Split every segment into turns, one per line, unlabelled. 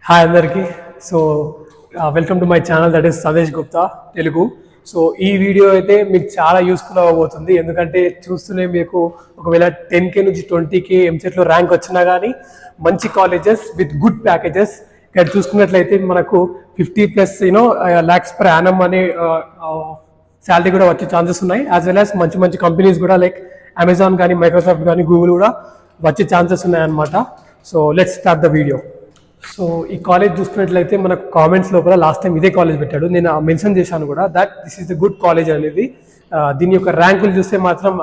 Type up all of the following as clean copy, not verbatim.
Hi అందరికీ. So welcome to my channel, that is Sandesh Gupta Telugu. So ఈ video అయితే మీకు చాలా యూస్ఫుల్ అవ్వబోతుంది. ఎందుకంటే చూస్తూనే మీకు ఒకవేళ 10K నుంచి 20K ఎంసెట్లో ర్యాంక్ వచ్చినా కానీ మంచి కాలేజెస్ విత్ గుడ్ ప్యాకేజెస్ ఇక్కడ చూసుకున్నట్లయితే మనకు 50+ lakhs per annum అనే శాలరీ కూడా వచ్చే ఛాన్సెస్ ఉన్నాయి. యాజ్ వెల్ యాజ్ మంచి మంచి కంపెనీస్ కూడా లైక్ అమెజాన్ కానీ మైక్రోసాఫ్ట్ కానీ గూగుల్ కూడా వచ్చే ఛాన్సెస్ ఉన్నాయన్నమాట. So let's start the video. So ఈ కాలేజ్ చూసుకున్నట్లయితే మనకు కామెంట్స్ లోపల లాస్ట్ టైం ఇదే కాలేజ్ పెట్టాడు, నేను మెన్షన్ చేశాను కూడా that this is the good college అనేది. దీని యొక్క ర్యాంకులు చూస్తే మాత్రం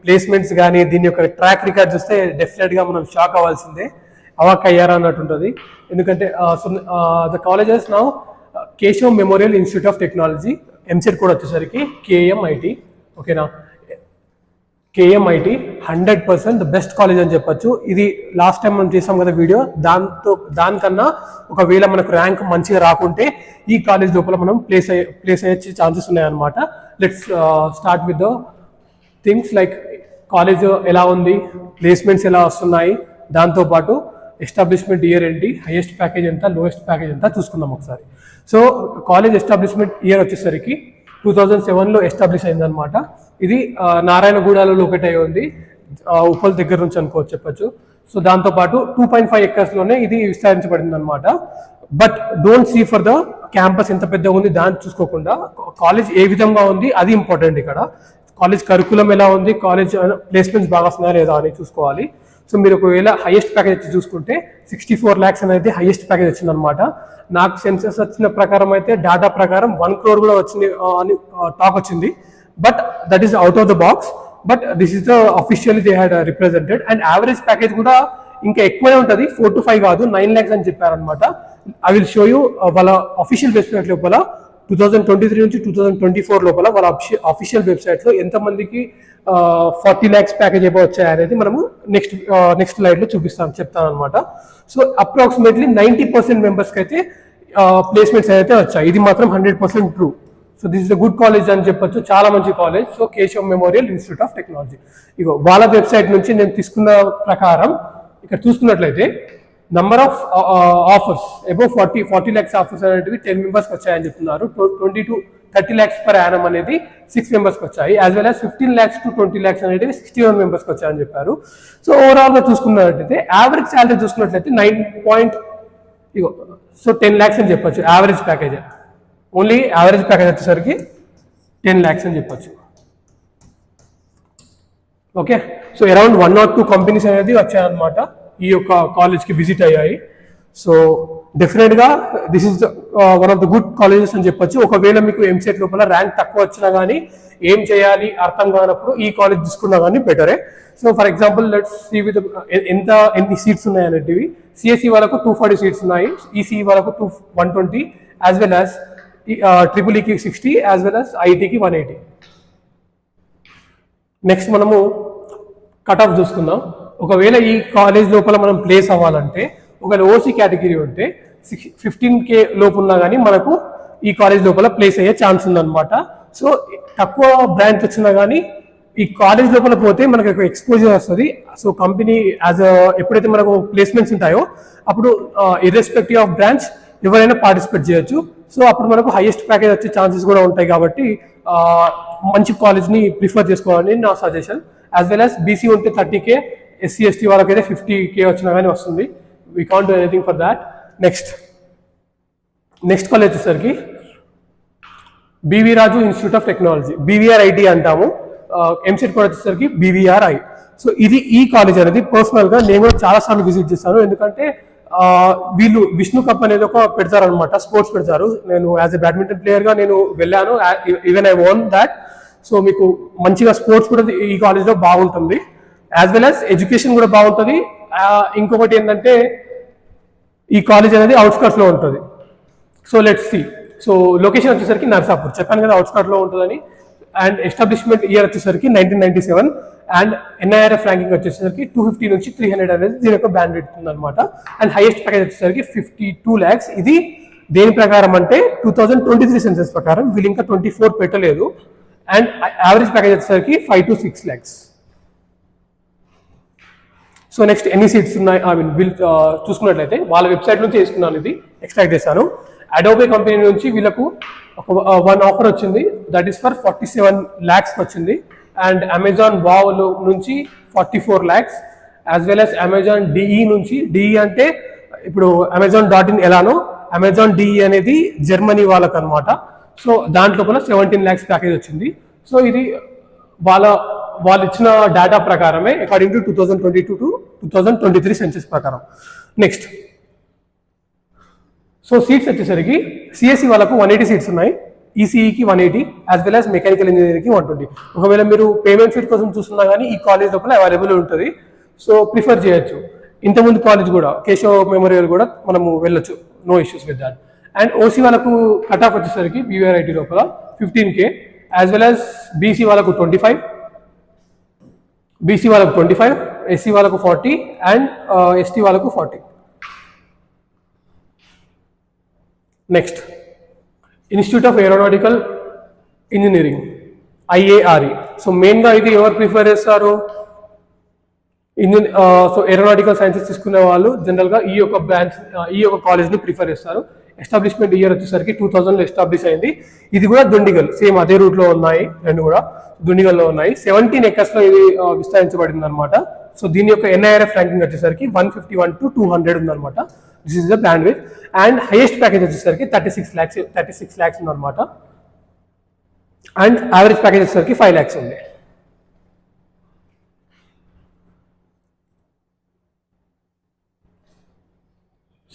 ప్లేస్మెంట్స్ కానీ దీని యొక్క ట్రాక్ రికార్డ్ చూస్తే డెఫినెట్గా మనం షాక్ అవ్వాల్సిందే, అవాక్ అయ్యారా అన్నట్టు ఉంటుంది. ఎందుకంటే the colleges now Keshav memorial institute of technology, EAMCET కూడా వచ్చేసరికి KMIT. ఓకేనా, KMIT 100% బెస్ట్ కాలేజ్ అని చెప్పొచ్చు. ఇది లాస్ట్ టైం మనం చేసాం కదా వీడియో, దానికన్నా ఒకవేళ మనకు ర్యాంక్ మంచిగా రాకుంటే ఈ కాలేజ్ లోపల మనం ప్లేస్ అయ్యే ఛాన్సెస్ ఉన్నాయన్నమాట. Let's start with the things like college ఎలా ఉంది, ప్లేస్మెంట్స్ ఎలా వస్తున్నాయి, దాంతోపాటు ఎస్టాబ్లిష్మెంట్ ఇయర్ ఏంటి, హైయెస్ట్ ప్యాకేజ్ ఎంత, లోయెస్ట్ ప్యాకేజ్ ఎంత చూసుకుందాం ఒకసారి. సో కాలేజ్ ఎస్టాబ్లిష్మెంట్ ఇయర్ వచ్చేసరికి 2007లో ఎస్టాబ్లిష్ అయిందనమాట. ఇది నారాయణగూడలో లొకేట్ అయ్యి ఉంది, ఉప్పల్ దగ్గర నుంచి చెప్పొచ్చు. సో దాంతోపాటు 2.5 acresలోనే ఇది విస్తరించబడింది అనమాట. But don't see for the campus ఎంత పెద్దగా ఉంది దాన్ని చూసుకోకుండా కాలేజ్ ఏ విధంగా ఉంది అది ఇంపార్టెంట్. ఇక్కడ కాలేజ్ కరికులం ఎలా ఉంది, కాలేజ్ ప్లేస్మెంట్స్ బాగా వస్తున్నాయా లేదా అని చూసుకోవాలి. సో మీరు ఒకవేళ హైయెస్ట్ ప్యాకేజ్ చూసుకుంటే 64 lakhs అనేది హైయెస్ట్ ప్యాకేజ్ వచ్చింది అనమాట. నాకు సెన్సెస్ వచ్చిన ప్రకారం అయితే డేటా ప్రకారం 1 crore కూడా వచ్చింది అని టాక్ వచ్చింది. But that is out of the box. But this is the officially they had represented. And average package కూడా ఇంకా ఎక్కువనే ఉంటుంది, 4 to 5 కాదు, 9 lakhs అని చెప్పారనమాట. ఐ విల్ షో యూ వాళ్ళ అఫీషియల్ వెబ్సైట్ లోపల 2023 నుంచి 2024 లోపల వాళ్ళ అఫీషియల్ వెబ్సైట్లో ఎంతమందికి 40 lakhs ప్యాకేజ్ అయిపో వచ్చాయి అనేది మనము నెక్స్ట్ స్లైడ్లో చెప్తాను అనమాట. సో అప్రాక్సిమేట్లీ 90% మెంబర్స్కి అయితే ప్లేస్మెంట్స్ అయితే వచ్చాయి. ఇది మాత్రం 100% true. So this is the good college అని చెప్పొచ్చు, చాలా మంచి college. So Keshav memorial institute of technology. ఇగో వాళ్ళ వెబ్సైట్ నుంచి నేను తీసుకున్న ప్రకారం ఇక్కడ చూసుకున్నట్లయితే number of offers above 40 lakhs offers అనేవి 10 members వచ్చాయని చెప్తున్నారు. 20 to 30 lakhs per annum అనేది 6 members వచ్చాయి. As well as 15 lakhs to 20 lakhs అనేవి 61 members వచ్చాయని చెప్పారు. సో ఓవరాల్ గా చూసుకున్నట్లయితే యావరేజ్ శాలరీ చూసుకున్నట్లయితే 10 lakhs అని చెప్పొచ్చు average package. Only average package వచ్చేసరికి 10 lakhs అని చెప్పొచ్చు. Okay, so around 1 or 2 companies అనేది వచ్చాయన్నమాట, ఈ యొక్క కాలేజ్కి విజిట్ అయ్యాయి. సో డెఫినెట్గా this is one of the good colleges అని చెప్పొచ్చు. ఒకవేళ మీకు ఎంసెట్ లోపల ర్యాంక్ తక్కువ వచ్చినా కానీ ఏం చేయాలి అర్థం కానప్పుడు ఈ కాలేజ్ తీసుకున్నా కానీ బెటరే. So for example let's see with ఎన్ని సీట్స్ ఉన్నాయి అనేటివి. సిఎస్సి వాళ్ళకు 240 seats ఉన్నాయి, ఈసీఈ వాళ్ళకు 120, యాజ్ వెల్ యాజ్ ట్రిపుల్ఈకి 60, యాజ్ వెల్ యాజ్ ఐటీకి 180. నెక్స్ట్ మనము కట్ ఆఫ్ చూసుకుందాం. ఒకవేళ ఈ కాలేజ్ లోపల మనం ప్లేస్ అవ్వాలంటే ఒకవేళ ఓసీ కేటగిరీ ఉంటే 15K లోపు ఉన్నా కానీ మనకు ఈ కాలేజ్ లోపల ప్లేస్ అయ్యే ఛాన్స్ ఉందన్నమాట. సో తక్కువ బ్రాంచ్ వచ్చినా కానీ ఈ కాలేజ్ లోపల పోతే మనకు ఒక ఎక్స్పోజర్ వస్తుంది. సో కంపెనీ ఎప్పుడైతే మనకు ప్లేస్మెంట్స్ ఉంటాయో అప్పుడు ఇర్రెస్పెక్టివ్ ఆఫ్ బ్రాంచ్ ఎవరైనా పార్టిసిపేట్ చేయొచ్చు. సో అప్పుడు మనకు హైయెస్ట్ ప్యాకేజ్ వచ్చే ఛాన్సెస్ కూడా ఉంటాయి. కాబట్టి మంచి కాలేజ్ని ప్రిఫర్ చేసుకోవాలని నా suggestion. As well as BC ఉంటే 30K, SC ST వాళ్ళకైతే 50K వచ్చినా కానీ వస్తుంది. We can't do anything for that. Next college వచ్చేసరికి BV Raju institute of technology, BVRIT అంటాము. ఎంసెట్ కూడా వచ్చేసరికి BVRI. సో ఈ కాలేజ్ అనేది పర్సనల్గా నేను కూడా చాలాసార్లు విజిట్ చేస్తాను. ఎందుకంటే వీళ్ళు విష్ణు కప్ అనేది ఒక పెడతారు అనమాట, స్పోర్ట్స్ పెడతారు. నేను యాజ్ ఎ బ్యాడ్మింటన్ ప్లేయర్గా నేను వెళ్ళాను, even I own that. So మీకు మంచిగా స్పోర్ట్స్ కూడా ఈ కాలేజ్లో బాగుంటుంది, యాజ్ వెల్ యాజ్ ఎడ్యుకేషన్ కూడా బాగుంటుంది. ఇంకొకటి ఏంటంటే ఈ కాలేజ్ అనేది అవుట్స్కర్ట్స్లో ఉంటుంది. So let's see. So location వచ్చేసరికి నర్సాపూర్, చెప్పాను కదా అవుట్స్కర్ట్లో ఉంటుందని. అండ్ ఎస్టాబ్లిష్మెంట్ ఇయర్ వచ్చేసరికి 1997. అండ్ NIRF ర్యాంకింగ్ వచ్చేసరికి 250 నుంచి 300 అనేది దీని యొక్క బ్యాండ్ పెడుతుంది అనమాట. అండ్ హైయెస్ట్ ప్యాకేజ్ వచ్చేసరికి 52 lakhs. ఇది దేని ప్రకారం అంటే 2023 సెన్సెస్ ప్రకారం, వీళ్ళు ఇంకా 24 పెట్టలేదు. అండ్ యావరేజ్ ప్యాకేజ్ వచ్చేసరికి 5 to 6 lakhs. సో నెక్స్ట్ ఎన్ని సీట్స్ ఉన్నాయి ఐ మీన్ వీళ్ళు చూసుకున్నట్లయితే వాళ్ళ వెబ్సైట్ నుంచి తీసుకున్నాను, ఇది ఎక్స్ట్రాక్ట్ చేశాను. అడోబే కంపెనీ నుంచి వీళ్ళకు ఒక వన్ ఆఫర్ వచ్చింది, దట్ ఈస్ ఫర్ 47 lakhs వచ్చింది. అండ్ అమెజాన్ వావ్ నుంచి 44 lakhs, as well as Amazon DE నుంచి, డిఈ అంటే ఇప్పుడు అమెజాన్.in ఎలానో అమెజాన్ డిఈ అనేది జర్మనీ వాళ్ళకు అనమాట. సో దాంట్లో కూడా 17 lakhs ప్యాకేజ్ వచ్చింది. సో ఇది వాళ్ళు ఇచ్చిన డేటా ప్రకారమే అకార్డింగ్ టు 2022 to 2023 సెన్సస్ ప్రకారం. నెక్స్ట్ సో సీట్స్ వచ్చేసరికి సిఎస్సి వాళ్ళకు 180 సీట్స్ ఉన్నాయి, ఈసీఈకి 180, యాజ్ వెల్ యాజ్ మెకానికల్ ఇంజనీరింగ్కి 120. ఒకవేళ మీరు పేమెంట్ సీట్ కోసం చూస్తున్నా కానీ ఈ కాలేజ్ లోపల అవైలబుల్ ఉంటుంది, సో ప్రిఫర్ చేయొచ్చు. ఇంతకుముందు కాలేజ్ కూడా కేశవ్ మెమోరియల్ కూడా మనము వెళ్ళొచ్చు, no issues with that. And OC వాళ్ళకు కట్ ఆఫ్ వచ్చేసరికి బీవీఆర్ఐటీ లోపల 15K, as well as BC వాళ్ళకు 25, బీసీ వాళ్ళకు 25, ఎస్సీ వాళ్ళకు 40 అండ్ ఎస్టీ వాళ్ళకు 40. Next institute of aeronautical engineering IARE. So మెయిన్గా ఇది ఎవరు ప్రిఫర్ చేస్తారు, సో ఏరోనాటికల్ సైన్సెస్ తీసుకునే వాళ్ళు జనరల్గా ఈ యొక్క బ్రాంచ్ ఈ యొక్క కాలేజ్ని ప్రిఫర్ చేస్తారు. ఎస్టాబ్లిష్మెంట్ ఇయర్ వచ్చేసరికి 2000లో ఎస్టాబ్లిష్ అయింది. ఇది కూడా దుండిగల్, సేమ్ అదే రూట్లో ఉన్నాయి, రెండు కూడా దుండిగల్లో ఉన్నాయి. 17 acres ఇది విస్తరించబడింది అనమాట. సో దీని యొక్క NIRF ర్యాంకింగ్ వచ్చేసరికి 151 to 200 ఉందన్నమాట. This is the band with. And highest package వచ్చేసరికి 36 lakhs ఉందన్నమాట. అండ్ యావరేజ్ ప్యాకేజ్ వచ్చేసరికి 5 lakhs ఉంది.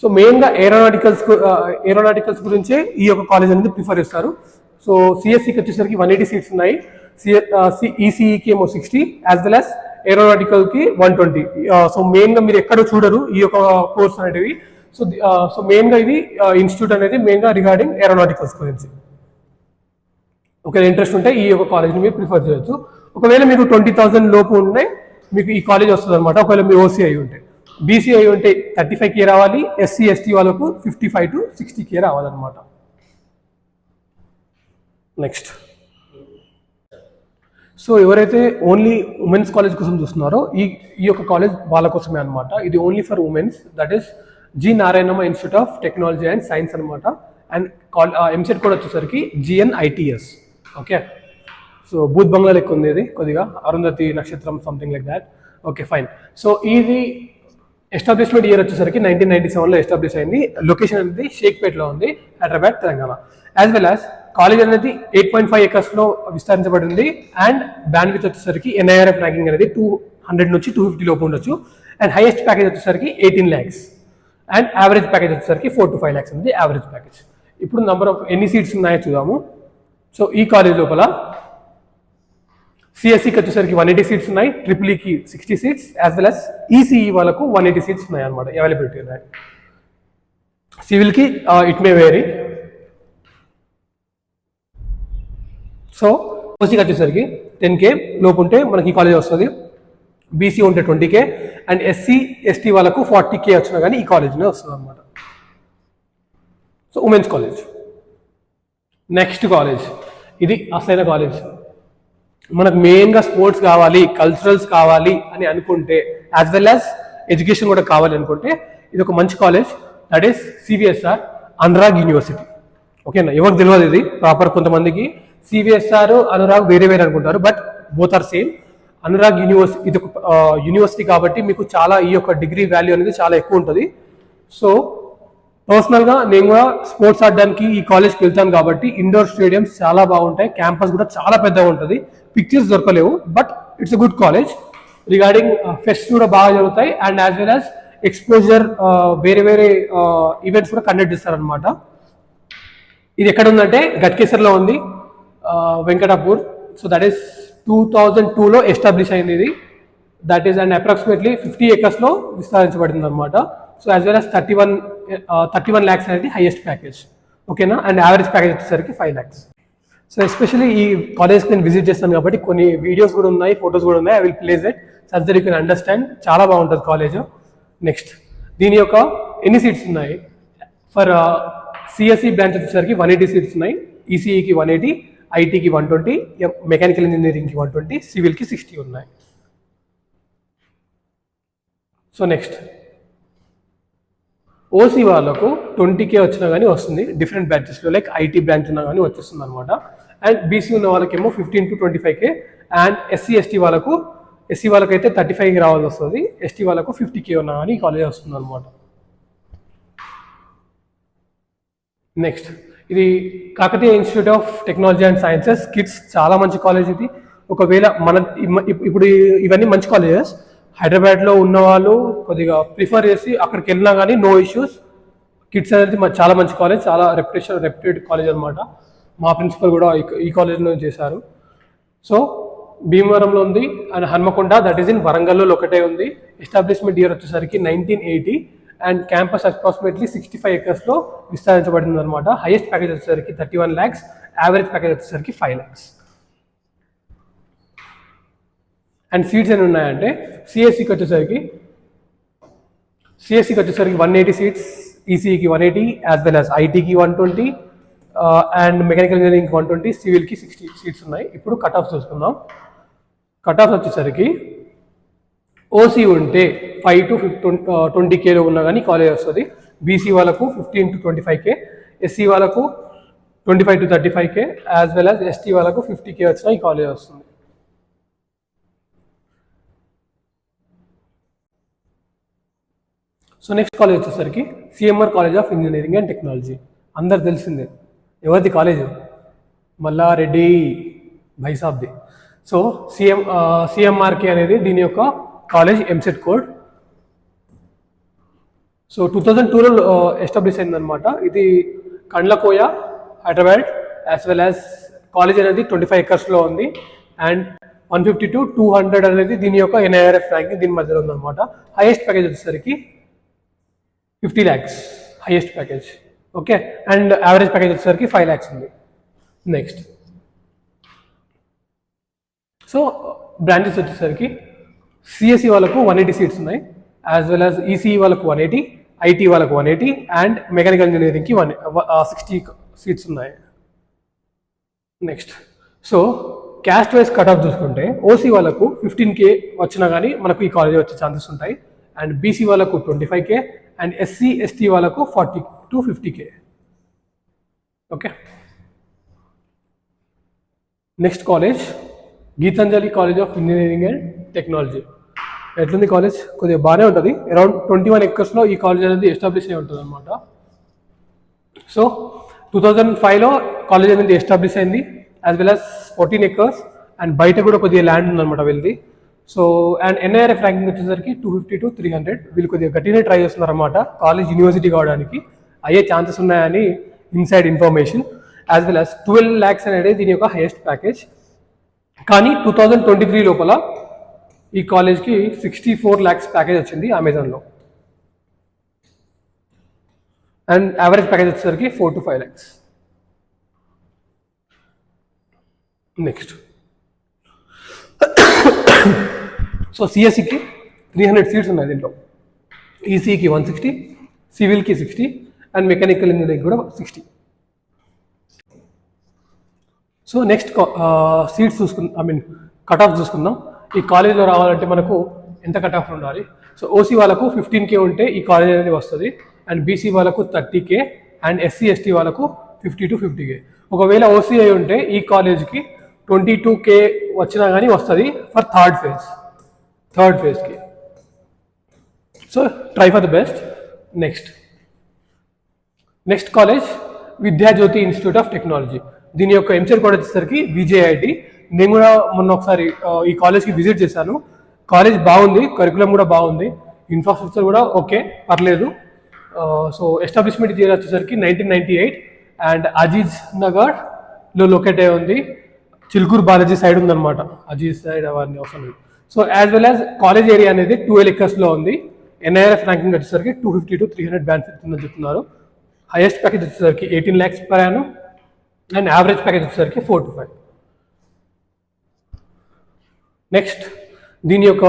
సో మెయిన్గా ఏరోనాటికల్స్ గురించే ఈ యొక్క కాలేజ్ అనేది ప్రిఫర్ చేస్తారు. సో సిఎస్సికి వచ్చేసరికి 180 సీట్స్ ఉన్నాయి, ఈసీఈకి ఏమో 60, యాజ్ వెల్ యాజ్ ఏరోనాటికల్కి 120. సో మెయిన్గా మీరు ఎక్కడ చూడరు ఈ యొక్క కోర్స్ అనేటివి. సో మెయిన్గా ఇది ఇన్స్టిట్యూట్ అనేది మెయిన్గా రిగార్డింగ్ ఏరోనాటికల్స్ గురించి. ఒకవేళ ఇంట్రెస్ట్ ఉంటే ఈ యొక్క కాలేజ్ని మీరు ప్రిఫర్ చేయొచ్చు. ఒకవేళ మీకు 20,000 లోపు ఉంటే మీకు ఈ కాలేజ్ వస్తుంది అనమాట. ఒకవేళ మీ ఓసీ అయి ఉంటే, బీసీ అయి ఉంటే 35K రావాలి, ఎస్సీ ఎస్టీ వాళ్ళకు 55 to 60K రావాలన్నమాట. నెక్స్ట్ సో ఎవరైతే ఓన్లీ ఉమెన్స్ కాలేజ్ కోసం చూస్తున్నారో ఈ యొక్క కాలేజ్ వాళ్ళ కోసమే అనమాట. ఇది only for women's, that is G Narayanamma institute of technology and science అనమాట. అండ్ ఎంసెట్ కూడా వచ్చేసరికి GNITS. ఓకే, సో బూత్ బంగ్లా లెక్క ఉంది ఇది కొద్దిగా, అరుంధతి నక్షత్రం something like that. Okay fine. So ఇది ఎస్టాబ్లిష్మెంట్ ఇయర్ వచ్చేసరికి 1997లో ఎస్టాబ్లిష్ అయింది. లొకేషన్ అనేది షేక్పేట్లో ఉంది, Hyderabad, Telangana. As well as college అనేది 8.5 acres విస్తరించబడింది. అండ్ బ్యాండ్ విత్ వచ్చేసరికి NIRF ర్యాంకింగ్ అనేది 200 నుంచి 250 లోపు ఉండొచ్చు. అండ్ హైయెస్ట్ ప్యాకేజ్ వచ్చేసరికి 18 lakhs. అండ్ యావరేజ్ ప్యాకేజ్ వచ్చేసరికి 4 to 5 lakhs అనేది యావరేజ్ ప్యాకేజ్. ఇప్పుడు నెంబర్ ఆఫ్ ఎన్ని సీట్స్ ఉన్నాయో చూద్దాము. సో ఈ కాలేజ్ లోపల సిఎస్సికి వచ్చేసరికి 180 సీట్స్ ఉన్నాయి, ట్రిపుల్ఈకి 60 seats, as well as ECE వాళ్ళకు 180 సీట్స్ ఉన్నాయి అనమాట, అవైలబిలిటీ ఉన్నాయి. సివిల్కి ఇట్ మే వేరీ. సో ఓసీకి వచ్చేసరికి 10K లోపు ఉంటే మనకి ఈ కాలేజ్ వస్తుంది, బీసీ ఉంటే 20K, అండ్ ఎస్సీ ఎస్టీ వాళ్ళకు 40K వచ్చినా కానీ ఈ కాలేజ్నే వస్తుంది అనమాట. So women's college. Next college, ఇది అసలైన కాలేజ్. మనకు మెయిన్గా స్పోర్ట్స్ కావాలి, కల్చరల్స్ కావాలి అని అనుకుంటే, యాజ్ వెల్ యాజ్ ఎడ్యుకేషన్ కూడా కావాలి అనుకుంటే, ఇది ఒక మంచి college, that is CVSR Anurag university. ఓకేనా, ఎవరికి తెలియదు ఇది ప్రాపర్, కొంతమందికి CVSR అనురాగ్ వేరే వేరే అనుకుంటారు, but both are same. Anurag university ఇది ఒక యూనివర్సిటీ కాబట్టి మీకు చాలా ఈ యొక్క డిగ్రీ వాల్యూ అనేది చాలా ఎక్కువ ఉంటుంది. సో పర్సనల్గా నేను కూడా స్పోర్ట్స్ ఆడడానికి ఈ కాలేజ్కి వెళ్తాను కాబట్టి ఇండోర్ స్టేడియంస్ చాలా బాగుంటాయి, క్యాంపస్ కూడా చాలా పెద్దగా ఉంటుంది. పిక్చర్స్ దొరకలేవు, but it's a good college. Regarding fest కూడా బాగా జరుగుతాయి, and as well as exposure వేరే వేరే ఈవెంట్స్ కూడా కండక్ట్ చేస్తారనమాట. ఇది ఎక్కడ ఉందంటే గట్కేసర్లో ఉంది, వెంకటాపూర్. సో దట్ ఈస్ 2002లో ఎస్టాబ్లిష్ అయింది ఇది. That is and approximately 50 acres విస్తరించబడింది అనమాట. So as well as 31 lakhs అనేది హైయెస్ట్ ప్యాకేజ్. ఓకేనా, అండ్ యావరేజ్ ప్యాకేజ్ వచ్చేసరికి 5 lakhs. సో ఎస్పెషల్లీ ఈ కాలేజ్కి నేను విజిట్ చేస్తాను కాబట్టి కొన్ని వీడియోస్ కూడా ఉన్నాయి, ఫొటోస్ కూడా ఉన్నాయి. I will place it such that you can understand. చాలా బాగుంటుంది కాలేజ్. నెక్స్ట్ దీని యొక్క ఎన్ని సీట్స్ ఉన్నాయి ఫర్ సిఎస్సి బ్రాంచ్ వచ్చేసరికి 180 సీట్స్ ఉన్నాయి, ఈసీఈకి 180, ఐటీకి 120, మెకానికల్ ఇంజనీరింగ్కి 120, సివిల్కి 60 ఉన్నాయి. సో నెక్స్ట్ ఓసీ వాళ్ళకు 20K వచ్చినా కానీ వస్తుంది డిఫరెంట్ బ్రాంచెస్లో, లైక్ ఐటీ బ్రాంచ్ ఉన్నా కానీ వచ్చేస్తుంది అనమాట. అండ్ బీసీ ఉన్న వాళ్ళకేమో 15 to 25K. అండ్ ఎస్సీ వాళ్ళకైతే 35K రావాల్సి వస్తుంది. ఎస్టీ వాళ్ళకు 50K ఉన్నా కానీ కాలేజ్ వస్తుంది అనమాట. నెక్స్ట్ ఇది Kakatiya institute of technology and sciences kids, చాలా మంచి కాలేజ్ ఇది. ఒకవేళ మన ఇప్పుడు ఇవన్నీ మంచి కాలేజెస్, హైదరాబాద్లో ఉన్న వాళ్ళు కొద్దిగా ప్రిఫర్ చేసి అక్కడికి వెళ్ళినా కానీ నో ఇష్యూస్. కిడ్స్ అనేది చాలా మంచి కాలేజ్, చాలా రెప్యూటెడ్ కాలేజ్ అనమాట. మా ప్రిన్సిపల్ కూడా ఈ కాలేజ్లో చేశారు. సో భీమవరంలో ఉంది and Hanamkonda, that is in వరంగల్లో ఒకటే ఉంది. ఎస్టాబ్లిష్మెంట్ ఇయర్ వచ్చేసరికి 1980 అండ్ క్యాంపస్ అప్రాక్సిమేట్లీ 65 acres విస్తరించబడింది అనమాట. హైయెస్ట్ ప్యాకేజ్ వచ్చేసరికి 31 lakhs, యావరేజ్ ప్యాకేజ్ వచ్చేసరికి 5 lakhs. అండ్ సీట్స్ ఎన్ని ఉన్నాయంటే సిఎస్సికి వచ్చేసరికి 180 సీట్స్, ఈసీఈకి 180, యాజ్ వెల్ యాజ్ ఐటీకి 120, అండ్ మెకానికల్ ఇంజనీరింగ్కి 120, సివిల్కి 60 సీట్స్ ఉన్నాయి. ఇప్పుడు కట్ ఆఫ్ చూసుకుందాం. కట్ ఆఫ్ వచ్చేసరికి ఓసీ ఉంటే 5 to 20K ఉన్నా కానీ కాలేజ్ వస్తుంది. బీసీ వాళ్ళకు 15 to 25K, ఎస్సీ వాళ్ళకు 25 to 35K, as well as ST వాళ్ళకు 50K వచ్చినా ఈ కాలేజ్ వస్తుంది. సో నెక్స్ట్ కాలేజ్ వచ్చేసరికి CMR college of engineering and technology. అందరు తెలిసిందే ఎవరిది కాలేజ్, మల్లారెడ్డి భైసాబ్ది. సో సిఎంఆర్కే అనేది దీని యొక్క college EAMCET code. So 2002లో establish అయిందనమాట. ఇది Kandlakoya, Hyderabad, as well as college అనేది 25 acres ఉంది. అండ్ 150 to 200 అనేది దీని యొక్క ఎన్ఐఆర్ఎఫ్ ర్యాంకింగ్ దీని మధ్యలో ఉందన్నమాట. హైయెస్ట్ ప్యాకేజ్ వచ్చేసరికి 50 lakhs highest package. Okay, and average package వచ్చేసరికి 5 lakhs ఉంది. నెక్స్ట్ సో బ్రాంచెస్ వచ్చేసరికి సిఎస్సి వాళ్ళకు 180 సీట్స్ ఉన్నాయి, యాజ్ వెల్ యాజ్ ఈసీఈ వాళ్ళకు 180, ఐటీ వాళ్ళకు 180, అండ్ మెకానికల్ ఇంజనీరింగ్కి 60 సీట్స్ ఉన్నాయి. Next so caste wise cut off చూసుకుంటే ఓసీ వాళ్ళకు 15K వచ్చినా కానీ మనకు ఈ కాలేజ్ వచ్చే ఛాన్సెస్ ఉంటాయి. అండ్ బీసీ వాళ్ళకు 25K, అండ్ ఎస్సీ ఎస్టీ వాళ్ళకు 40 to 50K. Okay, next college Geetanjali college of engineering and technology. ఎట్లుంది కాలేజ్? కొద్దిగా బాగానే ఉంటుంది. అరౌండ్ 21 acres ఈ కాలేజ్ అనేది ఎస్టాబ్లిష్ అయి ఉంటుంది అనమాట. సో 2005లో కాలేజ్ అనేది ఎస్టాబ్లిష్ అయింది, as well as 14 acres, and బయట కూడా కొద్దిగా ల్యాండ్ ఉందన్నమాట వీళ్ళది. సో అండ్ ఎన్ఐఆర్ఎఫ్ ర్యాంకింగ్ వచ్చేసరికి 250 to 300. వీళ్ళు కొద్దిగా గట్టినే ట్రై చేస్తున్నారు అనమాట కాలేజ్ యూనివర్సిటీ కావడానికి. అయ్యే ఛాన్సెస్ ఉన్నాయని inside information. As well as 12 lakhs అనేది దీని యొక్క హైయెస్ట్ ప్యాకేజ్. కానీ 2023 లోపల ఈ కాలేజ్కి 64 lakhs ప్యాకేజ్ వచ్చింది అమెజాన్లో. అండ్ యావరేజ్ ప్యాకేజ్ వచ్చేసరికి 4 to 5 lakhs. నెక్స్ట్ సో సిఎస్సికి 300 సీట్స్ ఉన్నాయి దీంట్లో, ఈసీకి 160, సివిల్కి 60, అండ్ మెకానికల్ ఇంజనీరింగ్ కూడా 60. So next seats cut off చూసుకుందాం. ఈ కాలేజ్లో రావాలంటే మనకు ఎంత కట్ ఆఫ్ ఉండాలి? సో ఓసీ వాళ్ళకు 15K ఉంటే ఈ కాలేజ్ అనేది వస్తుంది. అండ్ బీసీ వాళ్ళకు 30K, అండ్ ఎస్సీ ఎస్టీ వాళ్ళకు 50 to 50K. ఒకవేళ ఓసీ అయి ఉంటే ఈ కాలేజ్కి 22K వచ్చినా కానీ వస్తుంది for third ఫేజ్కి. So try for the best. Next college Vidyajyothi institute of technology. దీని యొక్క ఎంసెట్ కోడ్ వచ్చేసరికి విజేఐటి. నేను కూడా మొన్న ఒకసారి ఈ కాలేజ్కి విజిట్ చేశాను. కాలేజ్ బాగుంది, కరికులం కూడా బాగుంది, ఇన్ఫ్రాస్ట్రక్చర్ కూడా ఓకే, పర్లేదు. సో ఎస్టాబ్లిష్మెంట్ ఇయర్ వచ్చేసరికి 1998, అండ్ అజీజ్ నగర్లో లొకేట్ అయి ఉంది. చిలుకూరు బాలాజీ సైడ్ ఉందన్నమాట, అజీజ్ సైడ్ అవన్నీ అవసరం లేదు. So as well as college area అనేది 12 acres ఉంది. ఎన్ఐఆర్ఎఫ్ ర్యాంకింగ్ వచ్చేసరికి 250 to 300 బ్యాండ్స్ ఉందని చెప్తున్నారు. హైయెస్ట్ ప్యాకేజ్ వచ్చేసరికి 18 lakhs per annum, and average package వచ్చేసరికి 4 to 5. నెక్స్ట్ దీని యొక్క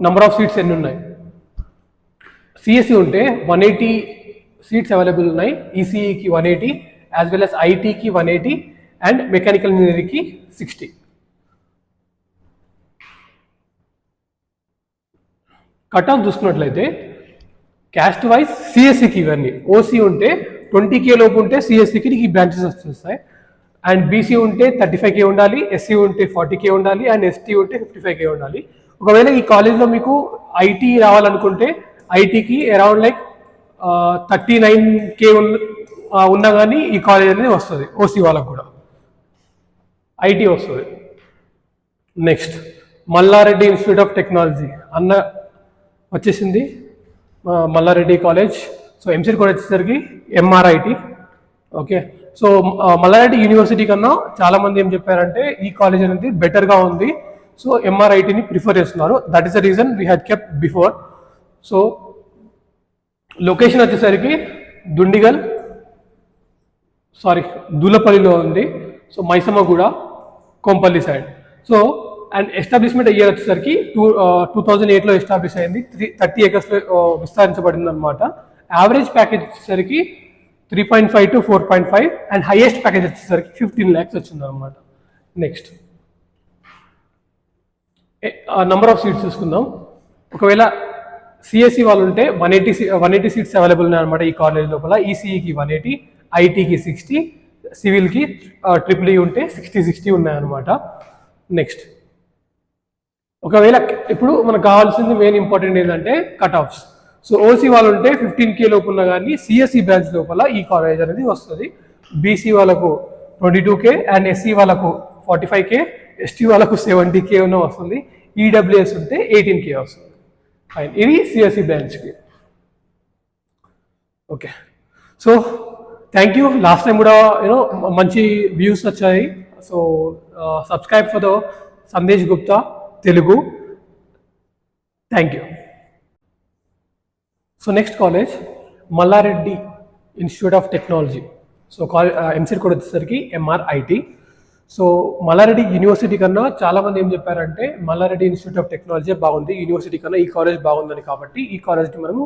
నంబర్ ఆఫ్ సీట్స్ ఎన్ని ఉన్నాయి? సిఎస్సి ఉంటే 180 సీట్స్ అవైలబుల్ ఉన్నాయి, ఈసీఈకి 180, యాజ్ వెల్ యాజ్ ఐటీకి 180, అండ్ మెకానికల్ ఇంజనీరింగ్కి 60. కట్ ఆఫ్ చూసుకున్నట్లయితే క్యాస్ట్ వైజ్ సిఎస్సికి ఇవన్నీ ఓసీ ఉంటే 20K లోపు ఉంటే సిఎస్సికి ఈ బ్రాంచెస్ వచ్చేస్తాయి. అండ్ బీసీ ఉంటే 35K ఉండాలి, ఎస్సీ ఉంటే 40K ఉండాలి, అండ్ ఎస్టీ ఉంటే 55K ఉండాలి. ఒకవేళ ఈ కాలేజ్లో మీకు ఐటీ రావాలనుకుంటే ఐటీకి అరౌండ్ లైక్ 39K ఉన్నా కానీ ఈ కాలేజ్ అనేది వస్తుంది. ఓసీ వాళ్ళకు కూడా ఐటీ వస్తుంది. Next Malla Reddy institute of technology అన్న వచ్చేసింది, మల్లారెడ్డి కాలేజ్. సో ఎంసెట్ కూడా వచ్చేసరికి MRIT. Okay, so Malla Reddy university కన్నా చాలామంది ఏం చెప్పారంటే ఈ కాలేజ్ అనేది బెటర్గా ఉంది, సో ఎంఆర్ఐటిని ప్రిఫర్ చేస్తున్నారు. That is the reason we had kept before. So location వచ్చేసరికి దూలపల్లిలో ఉంది. సో మైసమ్మ కూడా Kompally side. So and establishment year వచ్చేసరికి 2008లో ఎస్టాబ్లిష్ అయింది. 30 acres విస్తరించబడింది అనమాట. యావరేజ్ ప్యాకేజ్ వచ్చేసరికి 3.5 to 4.5 అండ్ హైయెస్ట్ ప్యాకేజ్ వచ్చేసరికి 15 lakhs వచ్చింది అనమాట. నెక్స్ట్ నంబర్ ఆఫ్ సీట్స్ చూసుకుందాం. ఒకవేళ సిఎస్సి వాళ్ళు ఉంటే 180 సీట్స్ అవైలబుల్ ఉన్నాయి అనమాట ఈ కాలేజ్ లోపల. ఈసీఈకి 180, ఐటీకి 60, సివిల్కి ట్రిపుల్ ఈ ఉంటే 60 ఉన్నాయన్నమాట. నెక్స్ట్ ఒకవేళ ఇప్పుడు మనకు కావాల్సింది మెయిన్ ఇంపార్టెంట్ ఏంటంటే కట్ ఆఫ్స్. సో ఓసీ వాళ్ళు ఉంటే 15K లోపు ఉన్నా కానీ సిఎస్సి బ్రాంచ్ లోపల ఈ కాలేజ్ అనేది వస్తుంది. బీసీ వాళ్ళకు 22K అండ్ ఎస్సీ వాళ్ళకు 45K, ఎస్టీ వాళ్ళకు 70K ఉన్న వస్తుంది. ఈడబ్ల్యూఎస్ ఉంటే 18K వస్తుంది. ఫైన్, ఇది సిఎస్సి బ్రాంచ్కి. Okay, so thank you. Last time కూడా మంచి వ్యూస్ వచ్చాయి. So subscribe for the Sandesh Gupta Telugu. Thank you. So next college Malla Reddy institute of technology. So EAMCET కూడా వచ్చేసరికి ఎంఆర్ఐటి. సో మల్లారెడ్డి యూనివర్సిటీ కన్నా చాలామంది ఏం చెప్పారంటే మల్లారెడ్డి ఇన్స్టిట్యూట్ ఆఫ్ టెక్నాలజీ బాగుంది, యూనివర్సిటీ కన్నా ఈ కాలేజ్ బాగుందని, కాబట్టి ఈ కాలేజ్ని మనము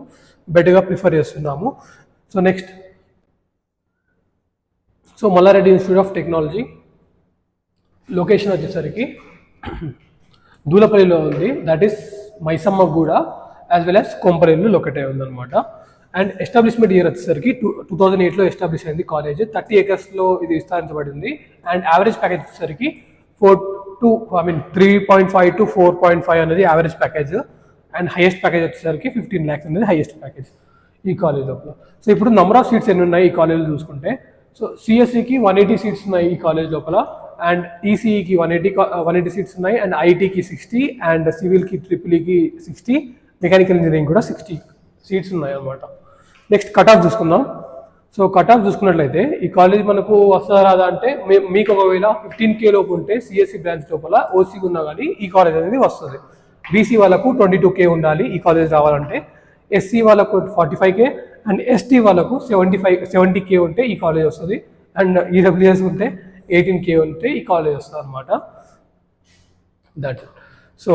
బెటర్గా ప్రిఫర్ చేస్తున్నాము. So next Malla Reddy institute of technology location వచ్చేసరికి దూలపల్లిలో ఉంది. దట్ ఈస్ మైసమ్మ కూడా యాజ్ వెల్ యాజ్ కొంపల్లిలో లొకేట్ అయి ఉందన్నమాట. అండ్ ఎస్టాబ్లిష్మెంట్ ఇయర్ వచ్చేసరికి 2008లో ఎస్టాబ్లిష్ అయింది కాలేజ్. 30 acres ఇది విస్తరించబడింది. అండ్ యావరేజ్ ప్యాకేజ్ వచ్చేసరికి 3.5 to 4.5 అనేది average package. And highest package వచ్చేసరికి 15 lakhs అనేది హైయెస్ట్ ప్యాకేజ్ ఈ కాలేజ్ లోపల. సో ఇప్పుడు నెంబర్ ఆఫ్ సీట్స్ ఎన్ని ఉన్నాయి ఈ కాలేజ్లో చూసుకుంటే, సో సిఎస్సికి 180 సీట్స్ ఉన్నాయి ఈ కాలేజ్ లోపల, అండ్ ఈసీఈకి 180 సీట్స్ ఉన్నాయి, అండ్ ఐటీకి 60, అండ్ సివిల్కి ట్రిపుల్ఈకి 60, మెకానికల్ ఇంజనీరింగ్ కూడా 60 సీట్స్ ఉన్నాయి అన్నమాట. నెక్స్ట్ కట్ ఆఫ్ చూసుకుందాం. సో కట్ ఆఫ్ చూసుకున్నట్లయితే ఈ కాలేజ్ మనకు వస్తుందా రాదా అంటే, మీకు ఒకవేళ 15K లోపు ఉంటే సిఎస్సి బ్రాంచ్ లోపల ఓసీకి ఉన్నా కానీ ఈ కాలేజ్ అనేది వస్తుంది. బీసీ వాళ్ళకు 22K ఉండాలి ఈ కాలేజ్ రావాలంటే, ఎస్సీ వాళ్ళకు 45K అండ్ ఎస్టీ వాళ్ళకు 70K ఉంటే ఈ కాలేజ్ వస్తుంది. అండ్ ఈడబ్ల్యూఎస్ ఉంటే 18K ఉంటే ఈ కాలేజ్ వస్తుంది అనమాట. That's it. So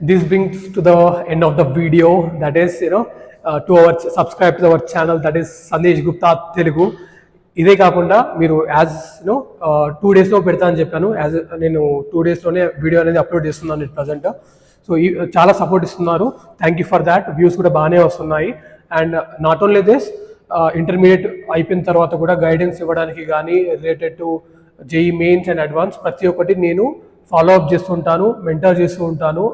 this brings to the end of the video. That is to our subscribe to our channel, that is Sandesh Gupta Telugu. ఇదే కాకుండా మీరు యాజ్ 2 daysలో పెడతా అని చెప్పాను. యాజ్ నేను 2 daysలోనే వీడియో అనేది అప్లోడ్ చేస్తున్నాను ప్రజెంట్. సో చాలా సపోర్ట్ ఇస్తున్నారు, thank you for that. Views కూడా బాగానే వస్తున్నాయి. And not only this, intermediate అయిపోయిన తర్వాత కూడా గైడెన్స్ ఇవ్వడానికి కానీ related to JEE mains and advance ప్రతి ఒక్కటి నేను ఫాలో అప్ చేస్తుంటాను, మెంటర్ చేస్తూ ఉంటాను,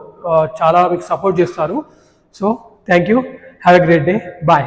చాలా మీకు సపోర్ట్ చేస్తాను. So thank you, have a great day, bye.